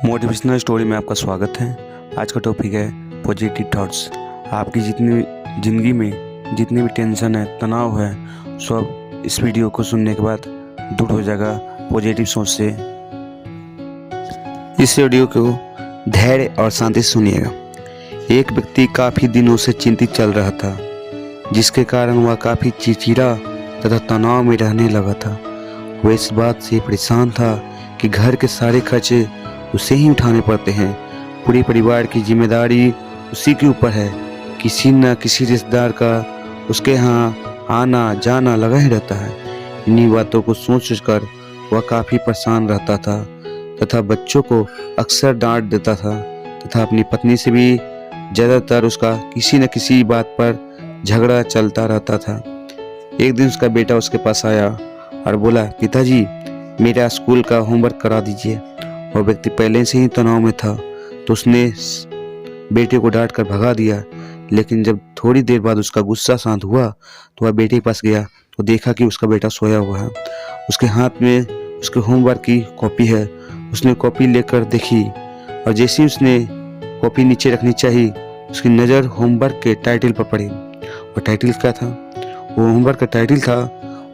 Motivational story में आपका स्वागत है। आज का टॉपिक है पॉजिटिव थॉट्स। आपकी जितनी ज़िंदगी में जितनी भी टेंशन है, तनाव है, सब इस वीडियो को सुनने के बाद दूर हो जाएगा पॉजिटिव सोच से। इस वीडियो को धैर्य और शांति से सुनिएगा। एक व्यक्ति काफ़ी दिनों से चिंतित चल रहा था, जिसके कारण वह काफ़ी चिड़चिड़ा तथा तनाव में रहने लगा था। वह इस बात से परेशान था कि घर के सारे खर्चे उसे ही उठाने पड़ते हैं। पूरे परिवार की जिम्मेदारी उसी के ऊपर है। किसी न किसी रिश्तेदार का उसके यहाँ आना जाना लगा ही रहता है। इन्हीं बातों को सोच कर वह काफ़ी परेशान रहता था तथा बच्चों को अक्सर डांट देता था तथा अपनी पत्नी से भी ज़्यादातर उसका किसी न किसी बात पर झगड़ा चलता रहता था। एक दिन उसका बेटा उसके पास आया और बोला, पिताजी मेरा स्कूल का होमवर्क करा दीजिए। वह व्यक्ति पहले से ही तनाव में था, तो उसने बेटे को डांट कर भगा दिया। लेकिन जब थोड़ी देर बाद उसका गुस्सा शांत हुआ तो वह बेटे के पास गया तो देखा कि उसका बेटा सोया हुआ है। उसके हाथ में उसके होमवर्क की कॉपी है। उसने कॉपी लेकर देखी और जैसे ही उसने कॉपी नीचे रखनी चाहिए, उसकी नज़र होमवर्क के टाइटल पर पड़ी। वह टाइटल क्या था? वो होमवर्क का टाइटल था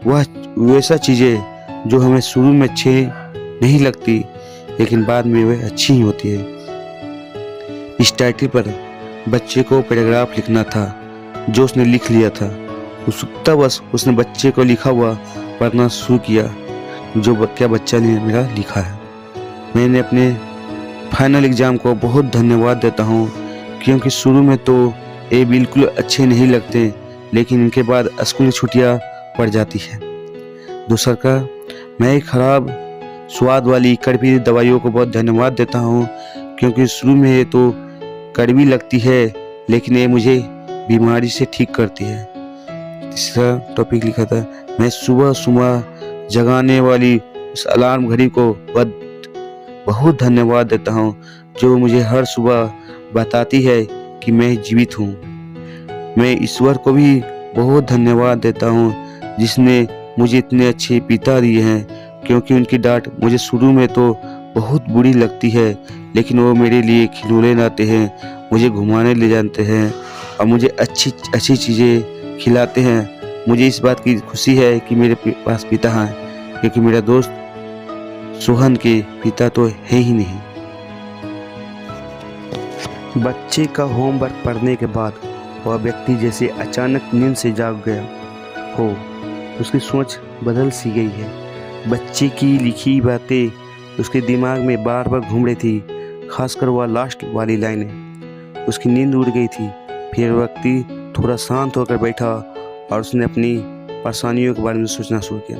वह वैसा चीज़ें जो हमें शुरू में अच्छी नहीं लगती, लेकिन बाद में वह अच्छी ही होती है। इस टाइटल पर बच्चे को पैराग्राफ लिखना था, जो उसने लिख लिया था। उत्सुकता बस उसने बच्चे को लिखा हुआ पढ़ना शुरू किया, जो क्या बच्चा ने मेरा लिखा है। मैंने अपने फाइनल एग्ज़ाम को बहुत धन्यवाद देता हूँ, क्योंकि शुरू में तो ये बिल्कुल अच्छे नहीं लगते, लेकिन इनके बाद स्कूल की छुट्टियाँ पड़ जाती है। दूसरा का, मैं एक खराब स्वाद वाली कड़वी दवाइयों को बहुत धन्यवाद देता हूँ, क्योंकि शुरू में ये तो कड़वी लगती है, लेकिन ये मुझे बीमारी से ठीक करती है। तीसरा टॉपिक लिखा था, मैं सुबह सुबह जगाने वाली उस अलार्म घड़ी को बहुत धन्यवाद देता हूँ, जो मुझे हर सुबह बताती है कि मैं जीवित हूँ। मैं ईश्वर को भी बहुत धन्यवाद देता हूँ, जिसने मुझे इतने अच्छे पिता दिए हैं, क्योंकि उनकी डांट मुझे शुरू में तो बहुत बुरी लगती है, लेकिन वो मेरे लिए खिलौने लाते हैं, मुझे घुमाने ले जाते हैं और मुझे अच्छी अच्छी चीज़ें खिलाते हैं। मुझे इस बात की खुशी है कि मेरे पास पिता हैं, क्योंकि मेरा दोस्त सोहन के पिता तो है ही नहीं। बच्चे का होमवर्क पढ़ने के बाद वह व्यक्ति जैसे अचानक नींद से जाग गया हो। उसकी सोच बदल सी गई है। बच्चे की लिखी बातें उसके दिमाग में बार बार घूम रही थी, खासकर वह लास्ट वाली लाइनें। उसकी नींद उड़ गई थी। फिर व्यक्ति थोड़ा शांत होकर बैठा और उसने अपनी परेशानियों के बारे में सोचना शुरू किया।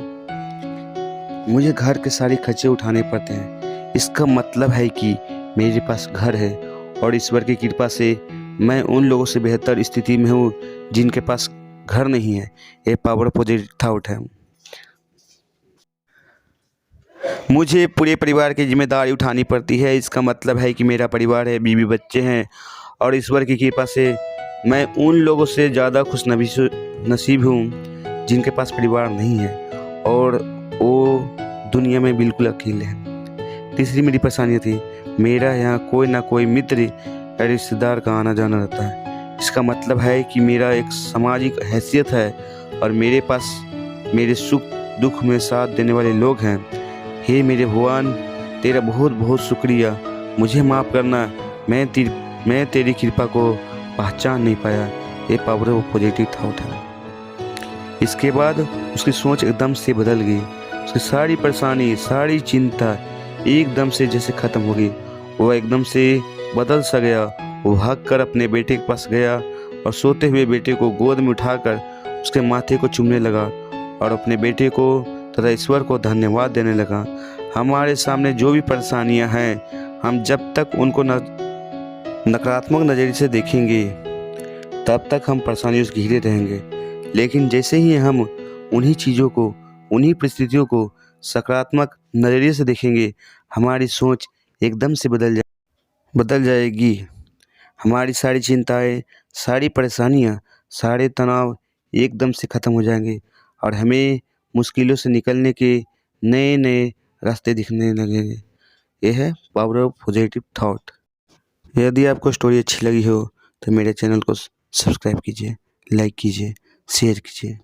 मुझे घर के सारे खर्चे उठाने पड़ते हैं। इसका मतलब है कि मेरे पास घर है और ईश्वर की कृपा से मैं उन लोगों से बेहतर स्थिति में हूँ जिनके पास घर नहीं है। ये पावर पॉजिटिव थॉट है। मुझे पूरे परिवार की जिम्मेदारी उठानी पड़ती है। इसका मतलब है कि मेरा परिवार है, बीवी बच्चे हैं और ईश्वर की कृपा से मैं उन लोगों से ज़्यादा खुश नसीब हूँ जिनके पास परिवार नहीं है और वो दुनिया में बिल्कुल अकेले हैं। तीसरी मेरी परेशानी थी, मेरा यहाँ कोई ना कोई मित्र या रिश्तेदार का आना जाना रहता है। इसका मतलब है कि मेरा एक सामाजिक हैसियत है और मेरे पास मेरे सुख दुख में साथ देने वाले लोग हैं। हे मेरे भगवान, तेरा बहुत बहुत शुक्रिया। मुझे माफ़ करना, मैं तेरी कृपा को पहचान नहीं पाया। ये पावर ऑफ पॉजिटिव थॉट है। इसके बाद उसकी सोच एकदम से बदल गई। उसकी सारी परेशानी, सारी चिंता एकदम से जैसे ख़त्म हो गई। वह एकदम से बदल सा गया। वो भागकर अपने बेटे के पास गया और सोते हुए बेटे को गोद में उठाकर उसके माथे को चूमने लगा और अपने बेटे को तथा ईश्वर को धन्यवाद देने लगा। हमारे सामने जो भी परेशानियां हैं, हम जब तक उनको नकारात्मक नज़रिए से देखेंगे तब तक हम परेशानियों से घिरे रहेंगे। लेकिन जैसे ही हम उन्हीं चीज़ों को, उन्हीं परिस्थितियों को सकारात्मक नज़रिए से देखेंगे, हमारी सोच एकदम से बदल जाएगी। हमारी सारी चिंताएं, सारी परेशानियां, सारे तनाव एकदम से ख़त्म हो जाएंगे और हमें मुश्किलों से निकलने के नए नए रास्ते दिखने लगेंगे। ये है पावर ऑफ पॉजिटिव थॉट। यदि आपको स्टोरी अच्छी लगी हो तो मेरे चैनल को सब्सक्राइब कीजिए, लाइक कीजिए, शेयर कीजिए।